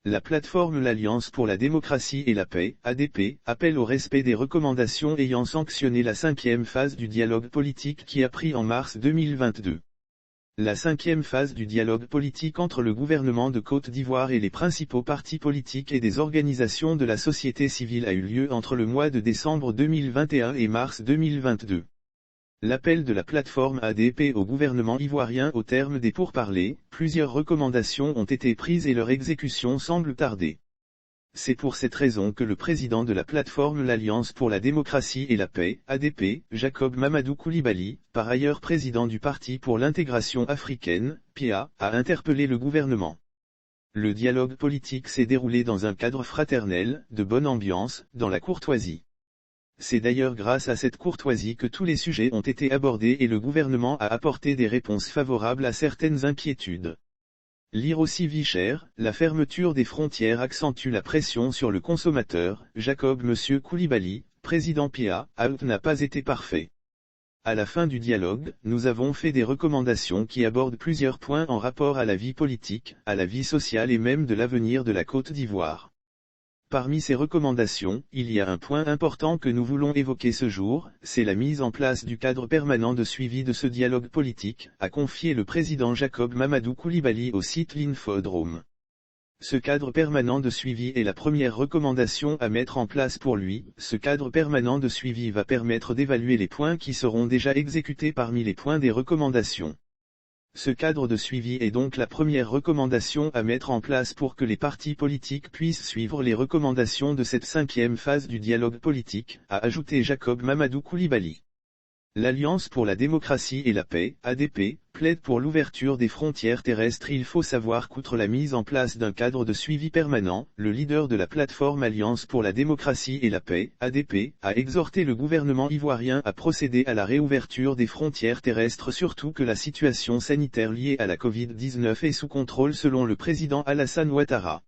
La plateforme L'Alliance pour la démocratie et la paix, ADP, appelle au respect des recommandations ayant sanctionné la 5e phase du dialogue politique qui a pris en mars 2022. La 5e phase du dialogue politique entre le gouvernement de Côte d'Ivoire et les principaux partis politiques et des organisations de la société civile a eu lieu entre le mois de décembre 2021 et mars 2022. L'appel de la plateforme ADP au gouvernement ivoirien au terme des pourparlers, plusieurs recommandations ont été prises et leur exécution semble tarder. C'est pour cette raison que le président de la plateforme L'Alliance pour la démocratie et la paix, ADP, Jacob Mamadou Coulibaly, par ailleurs président du Parti pour l'intégration africaine, PIA, a interpellé le gouvernement. Le dialogue politique s'est déroulé dans un cadre fraternel, de bonne ambiance, dans la courtoisie. C'est d'ailleurs grâce à cette courtoisie que tous les sujets ont été abordés et le gouvernement a apporté des réponses favorables à certaines inquiétudes. Lire aussi Vichère, la fermeture des frontières accentue la pression sur le consommateur, Jacob M. Coulibaly, président PIA, n'a pas été parfait. À la fin du dialogue, nous avons fait des recommandations qui abordent plusieurs points en rapport à la vie politique, à la vie sociale et même de l'avenir de la Côte d'Ivoire. Parmi ces recommandations, il y a un point important que nous voulons évoquer ce jour, c'est la mise en place du cadre permanent de suivi de ce dialogue politique, a confié le président Jacob Mamadou Coulibaly au site L'Infodrome. Ce cadre permanent de suivi est la première recommandation à mettre en place pour lui. Ce cadre permanent de suivi va permettre d'évaluer les points qui seront déjà exécutés parmi les points des recommandations. Ce cadre de suivi est donc la première recommandation à mettre en place pour que les partis politiques puissent suivre les recommandations de cette 5e phase du dialogue politique, a ajouté Jacob Mamadou Coulibaly. L'Alliance pour la démocratie et la paix, ADP, plaide pour l'ouverture des frontières terrestres. Il faut savoir qu'outre la mise en place d'un cadre de suivi permanent, le leader de la plateforme Alliance pour la démocratie et la paix, ADP, a exhorté le gouvernement ivoirien à procéder à la réouverture des frontières terrestres, surtout que la situation sanitaire liée à la Covid-19 est sous contrôle selon le président Alassane Ouattara.